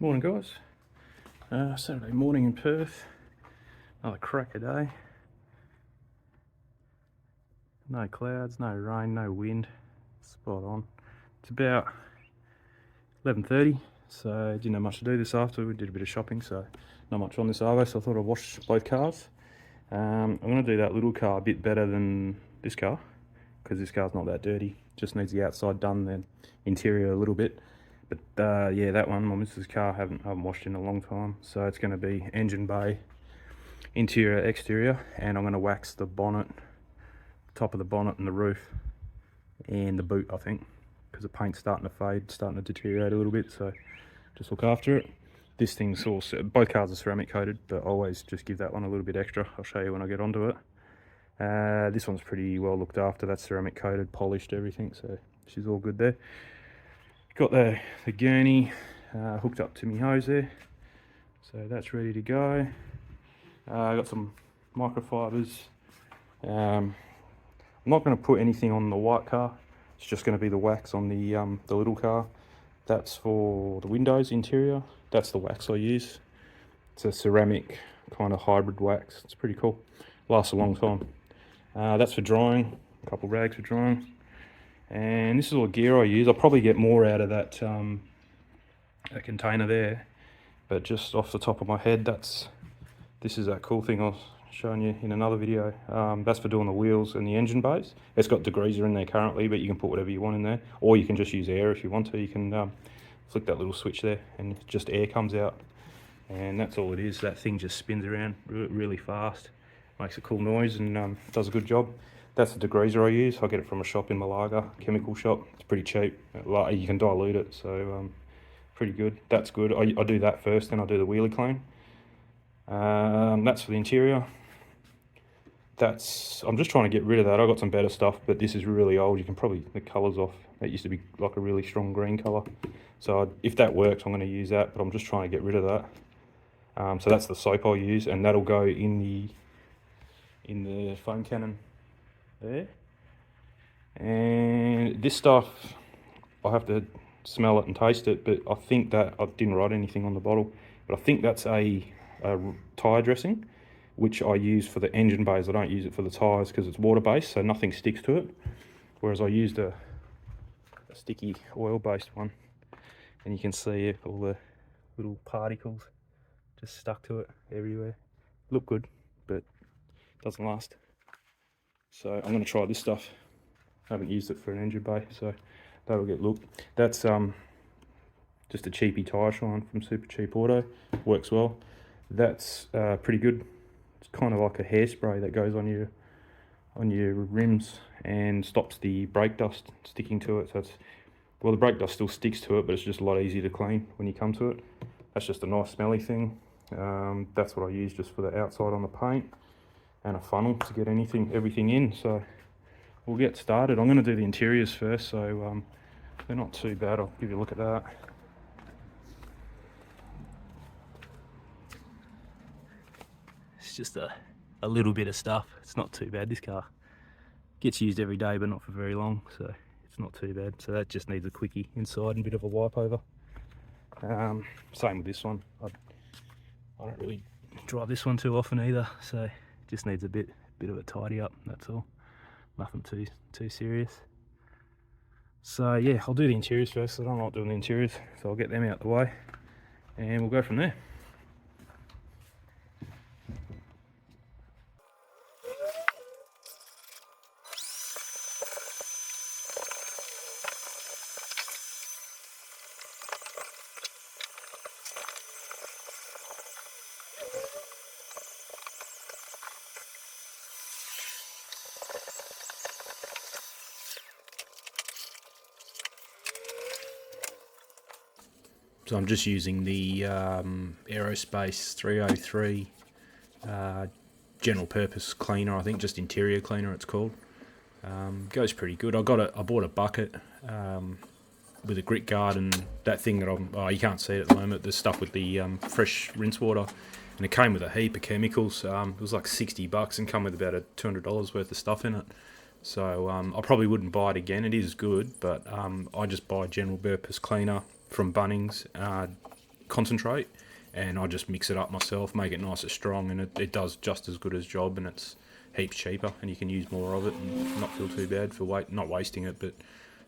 Morning guys, Saturday morning in Perth, another cracker day. No clouds, no rain, no wind, spot on. It's about 11:30, so didn't have much to do this after. We did a bit of shopping, so not much on this Arvo, so I thought I'd wash both cars. I'm going to do that little car a bit better than this car, because this car's not that dirty, just needs the outside done, the interior a little bit. But yeah, that one, my missus' car, I haven't washed in a long time, so it's going to be engine bay, interior, exterior, and I'm going to wax the bonnet, top of the bonnet and the roof, and the boot, I think, because the paint's starting to fade, starting to deteriorate a little bit, so just look after it. This thing's also, both cars are ceramic coated, but always just give that one a little bit extra. I'll show you when I get onto it. This one's pretty well looked after, that's ceramic coated, polished, everything, so she's all good there. Got the gurney hooked up to my hose there, so that's ready to go. I got some microfibers. I'm not going to put anything on the white car, it's just going to be the wax on the little car. That's for the windows interior, that's the wax I use. It's a ceramic kind of hybrid wax, it's pretty cool, lasts a long time. That's for drying, a couple rags for drying. And this is all the gear I use. I'll probably get more out of that container there, but just off the top of my head, this is that cool thing I was showing you in another video. That's for doing the wheels and the engine bays. It's got degreaser in there currently, but you can put whatever you want in there, or you can just use air if you want to. You can flick that little switch there and just air comes out, and that's all it is. That thing just spins around really fast, makes a cool noise, and does a good job. That's the degreaser I use. I get it from a shop in Malaga, chemical shop. It's pretty cheap. You can dilute it, so pretty good. That's good. I do that first, then I do the wheelie clean. That's for the interior. I'm just trying to get rid of that. I got some better stuff, but this is really old. You can probably, the colour's off. That used to be like a really strong green colour. So if that works, I'm going to use that, but I'm just trying to get rid of that. So that's the soap I'll use, and that'll go in the foam cannon there. And this stuff, I have to smell it and taste it, but I think that, I didn't write anything on the bottle, but I think that's a tyre dressing, which I use for the engine bays. I don't use it for the tyres because it's water based, so nothing sticks to it, whereas I used a sticky oil based one, and you can see all the little particles just stuck to it everywhere. Look good, but doesn't last. So I'm going to try this stuff. I haven't used it for an engine bay, so that'll get looked. That's just a cheapy tyre shine from Super Cheap Auto. Works well. That's pretty good. It's kind of like a hairspray that goes on your rims and stops the brake dust sticking to it. So well, the brake dust still sticks to it, but it's just a lot easier to clean when you come to it. That's just a nice smelly thing. That's what I use just for the outside on the paint, and a funnel to get everything in. So we'll get started. I'm going to do the interiors first, so they're not too bad. I'll give you a look at that. It's just a little bit of stuff. It's not too bad. This car gets used every day, but not for very long, so it's not too bad. So that just needs a quickie inside and a bit of a wipe over. Same with this one. I don't really drive this one too often either, so just needs a bit of a tidy up, that's all. Nothing too serious. So yeah, I'll do the interiors first. I don't like doing the interiors, so I'll get them out the way and we'll go from there. So I'm just using the Aerospace 303 general purpose cleaner, I think, just interior cleaner it's called. Goes pretty good. I bought a bucket with a grit guard and that thing that you can't see it at the moment, the stuff with the fresh rinse water, and it came with a heap of chemicals. It was like $60 and come with about $200 worth of stuff in it. So I probably wouldn't buy it again. It is good, but I just buy general purpose cleaner from Bunnings. concentrate, and I just mix it up myself, make it nice and strong, and it does just as good as job, and it's heaps cheaper, and you can use more of it and not feel too bad for not wasting it. But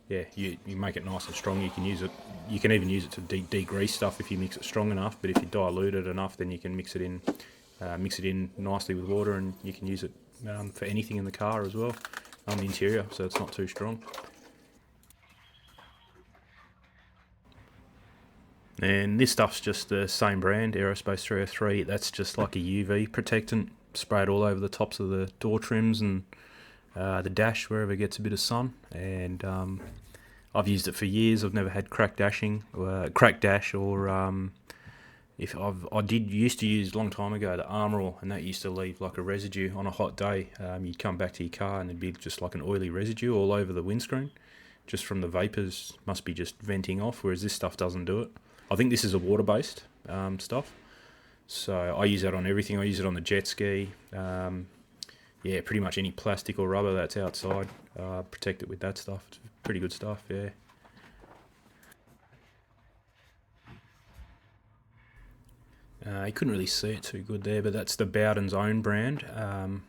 yeah, you make it nice and strong. You can use it. You can even use it to degrease stuff if you mix it strong enough. But if you dilute it enough, then you can mix it in nicely with water, and you can use it for anything in the car as well, on the interior, so it's not too strong. And this stuff's just the same brand, Aerospace 303. That's just like a UV protectant, sprayed all over the tops of the door trims and the dash wherever it gets a bit of sun. And I've used it for years. I've never had cracked dash, or I used to use a long time ago the Armor All, and that used to leave like a residue on a hot day. You'd come back to your car and there'd be just like an oily residue all over the windscreen, just from the vapors, must be just venting off, whereas this stuff doesn't do it. I think this is a water-based stuff, so I use that on everything. I use it on the jet ski, yeah, pretty much any plastic or rubber that's outside, protect it with that stuff. It's pretty good stuff, yeah. You couldn't really see it too good there, but that's the Bowden's own brand,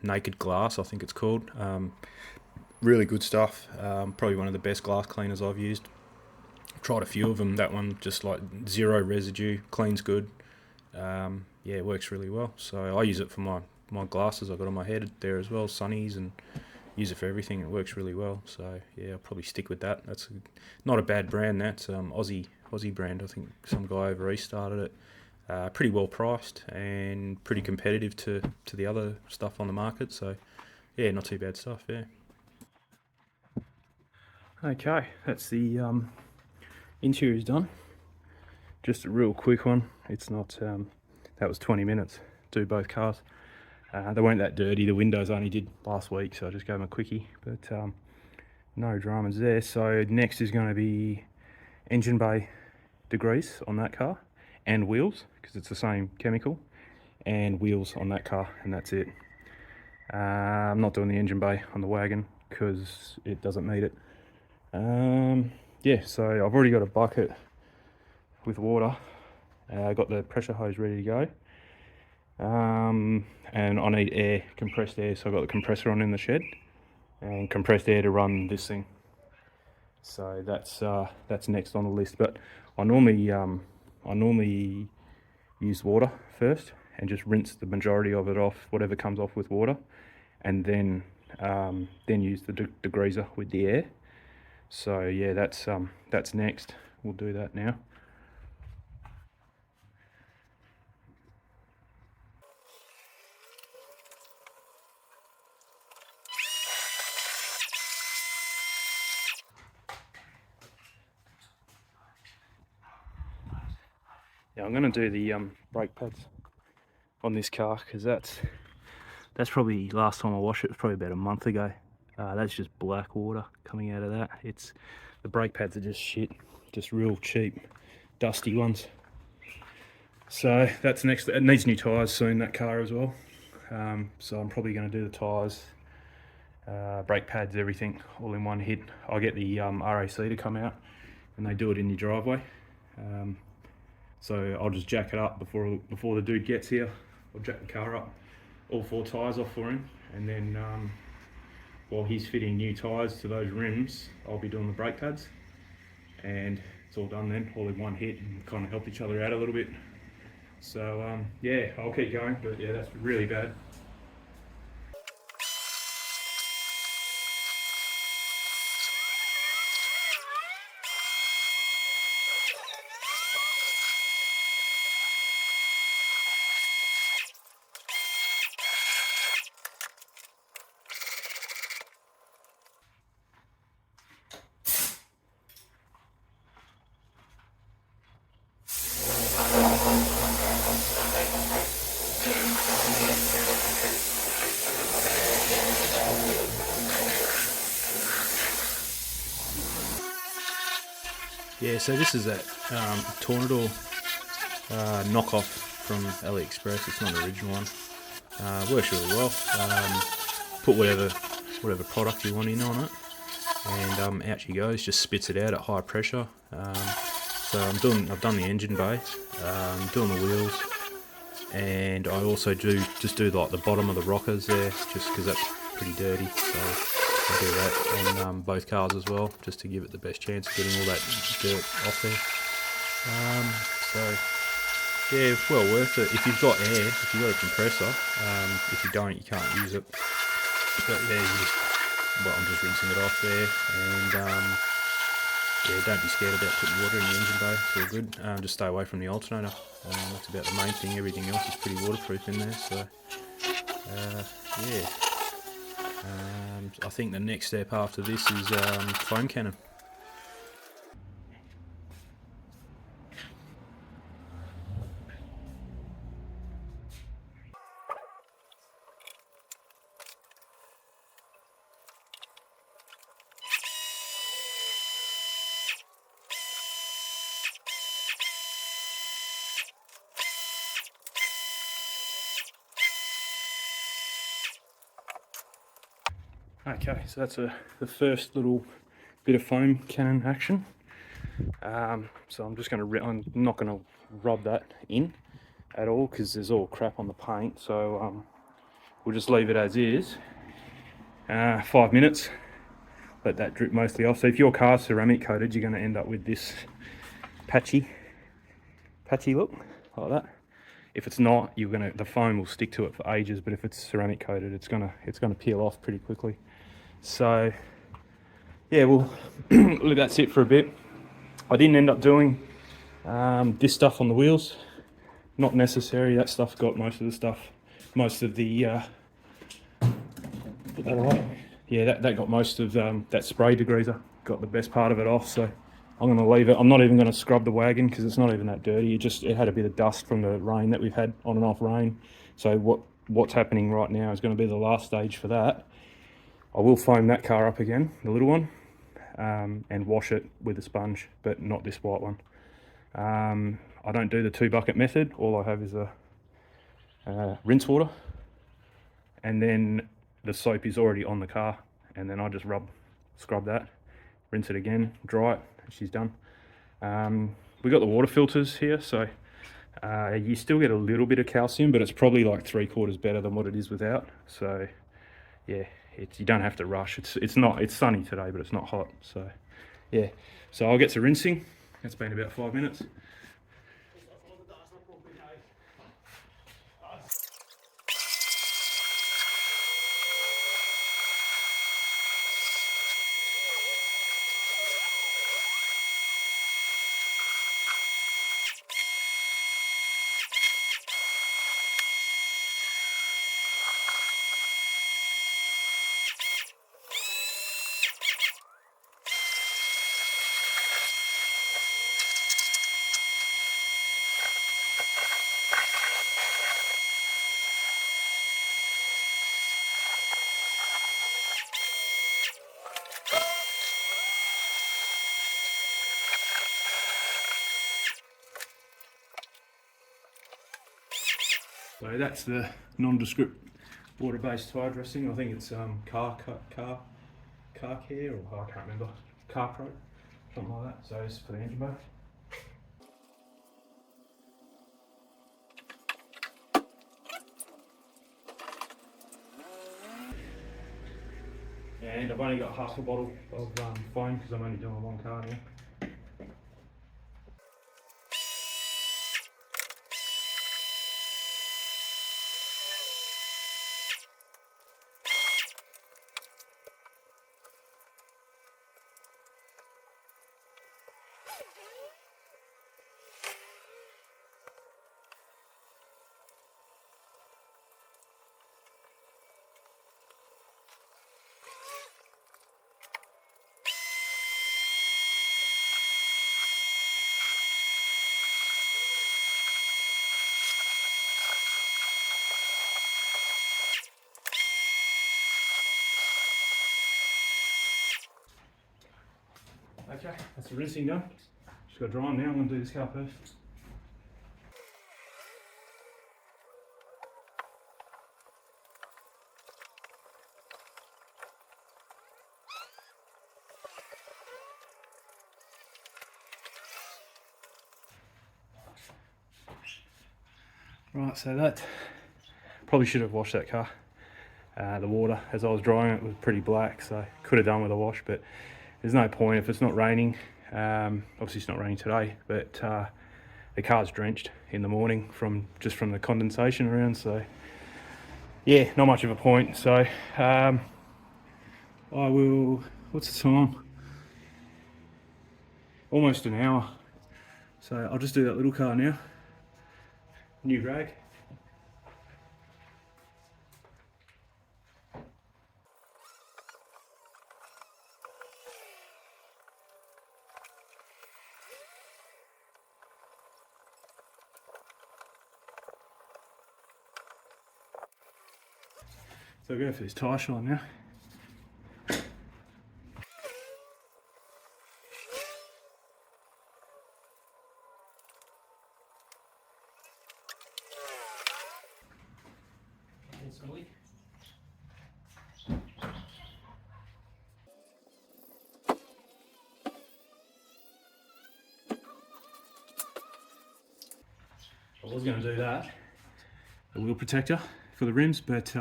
Naked Glass, I think it's called. Really good stuff, probably one of the best glass cleaners I've used. Tried a few of them. That one just like zero residue, cleans good. Yeah, it works really well. So I use it for my glasses I've got on my head there as well, sunnies, and use it for everything. It works really well. So yeah, I'll probably stick with that. That's not a bad brand. That's Aussie brand. I think some guy over east started it. Pretty well priced and pretty competitive to the other stuff on the market. So yeah, not too bad stuff. Yeah. Okay, that's the interior is done. Just a real quick one. It's not that was 20 minutes, do both cars. They weren't that dirty. The windows only did last week, so I just gave them a quickie, but no dramas there. So next is going to be engine bay degrease on that car, and wheels, because it's the same chemical, and wheels on that car, and that's it. I'm not doing the engine bay on the wagon because it doesn't need it. Yeah, so I've already got a bucket with water. I got the pressure hose ready to go, and I need air, compressed air, so I've got the compressor on in the shed, and compressed air to run this thing. So that's next on the list. But I normally use water first and just rinse the majority of it off, whatever comes off with water, and then use the degreaser with the air. So yeah, that's next. We'll do that now. Yeah, I'm going to do the brake pads on this car, because that's probably, last time I washed it was probably about a month ago. That's just black water coming out of that. The brake pads are just shit, just real cheap, dusty ones. So that's next. It needs new tyres soon, that car as well. So I'm probably going to do the tyres, brake pads, everything all in one hit. I'll get the RAC to come out, and they do it in your driveway. So I'll just jack it up before the dude gets here. I'll jack the car up, all 4 tyres off for him, and then while he's fitting new tyres to those rims, I'll be doing the brake pads, and it's all done then, all in one hit, and kind of help each other out a little bit. So yeah, I'll keep going, but yeah, that's really bad. Yeah, so this is that Tornador knockoff from AliExpress. It's not an original one. Works really well. Put whatever product you want in on it, and out she goes. Just spits it out at high pressure. So I've done the engine bay, doing the wheels, and I also just do like the bottom of the rockers there, just because that's pretty dirty. So I do that on both cars as well, just to give it the best chance of getting all that dirt off there. So yeah, well worth it. If you've got air, if you've got a compressor, if you don't, you can't use it. But yeah, I'm just rinsing it off there, and yeah, don't be scared about putting water in the engine bay. It's all good. Just stay away from the alternator. That's about the main thing. Everything else is pretty waterproof in there. So yeah, I think the next step after this is foam cannon. Okay, so that's the first little bit of foam cannon action. So I'm not going to rub that in at all because there's all crap on the paint. So we'll just leave it as is. 5 minutes, let that drip mostly off. So if your car's ceramic coated, you're going to end up with this patchy look like that. If it's not, the foam will stick to it for ages. But if it's ceramic coated, it's gonna peel off pretty quickly. So yeah, well, that's it for a bit. I didn't end up doing this stuff on the wheels. Not necessary. That stuff got most of the stuff, most of the put that away. Yeah, that got most of that spray degreaser. Got the best part of it off. So I'm going to leave it. I'm not even going to scrub the wagon because it's not even that dirty. It had a bit of dust from the rain that we've had, on and off rain. So what's happening right now is going to be the last stage for that. I will foam that car up again, the little one, and wash it with a sponge, but not this white one. I don't do the 2-bucket method. All I have is a rinse water, and then the soap is already on the car, and then I just scrub that, rinse it again, dry it, and she's done. We got the water filters here, so you still get a little bit of calcium, but it's probably like 3/4 better than what it is without. So yeah, you don't have to rush. It's sunny today, but it's not hot. So yeah, so I'll get to rinsing. It's been about 5 minutes. So that's the nondescript water-based tire dressing. I think it's car care, or I can't remember, Car Pro, something like that. So this is for the engine bay. And I've only got half a bottle of foam because I'm only doing one car now. Okay, that's the rinsing done. Just got to dry them now. I'm going to do this car first. Right, so that probably should have washed that car. The water, as I was drying it, was pretty black, so could have done with a wash, but there's no point if it's not raining. Obviously it's not raining today, but the car's drenched in the morning from the condensation around, so yeah, not much of a point. So I will, what's the time? Almost an hour. So I'll just do that little car now. New rag. So I'll go for this tyre shine now. I was going to do that, a wheel protector for the rims, but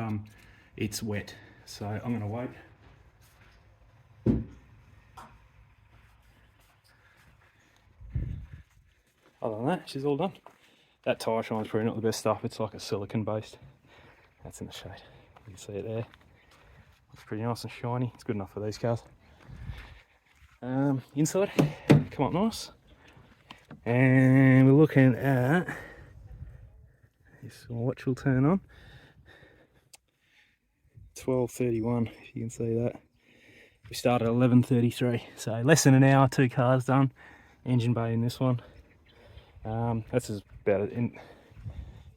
it's wet, so I'm going to wait. Other than that, she's all done. That tyre shine's probably not the best stuff. It's like a silicone based. That's in the shade. You can see it there. Looks pretty nice and shiny. It's good enough for these cars. Inside, come up nice. And we're looking at this watch will turn on. 12:31, if you can see that. We started at 11:33, so less than an hour, 2 cars done. Engine bay in this one. That's about it.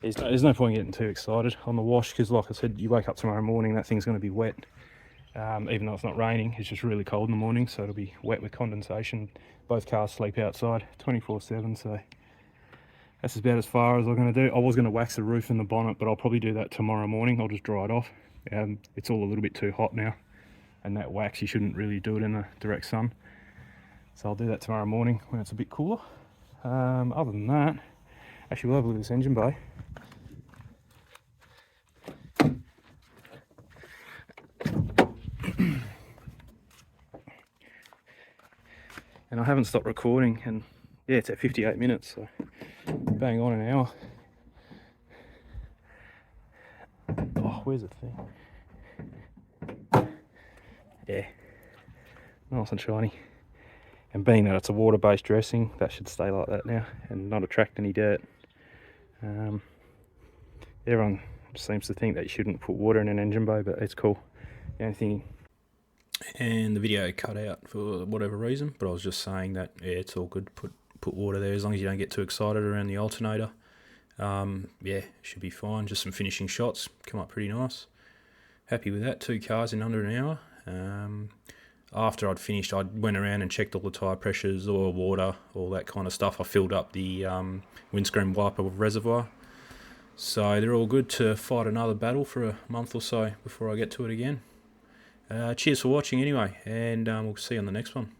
There's no point getting too excited on the wash, because like I said, you wake up tomorrow morning, that thing's going to be wet. Even though it's not raining, it's just really cold in the morning, so it'll be wet with condensation. Both cars sleep outside 24/7, so that's about as far as I'm going to do. I was going to wax the roof and the bonnet, but I'll probably do that tomorrow morning. I'll just dry it off. It's all a little bit too hot now, and that wax, you shouldn't really do it in the direct sun. So I'll do that tomorrow morning when it's a bit cooler. Other than that, actually we'll have a look at this engine bay. And I haven't stopped recording, and yeah, it's at 58 minutes, so bang on an hour. Oh, where's the thing? Yeah, nice and shiny. And being that it's a water-based dressing, that should stay like that now and not attract any dirt. Everyone seems to think that you shouldn't put water in an engine bay, but it's cool. The only thing. And the video cut out for whatever reason, but I was just saying that yeah, it's all good. Put water there as long as you don't get too excited around the alternator. Yeah, should be fine. Just some finishing shots, come up pretty nice. Happy with that. 2 cars in under an hour. After I'd finished, I went around and checked all the tyre pressures, oil, water, all that kind of stuff. I filled up the windscreen wiper with reservoir. So they're all good to fight another battle for a month or so before I get to it again. Cheers for watching anyway, and we'll see you on the next one.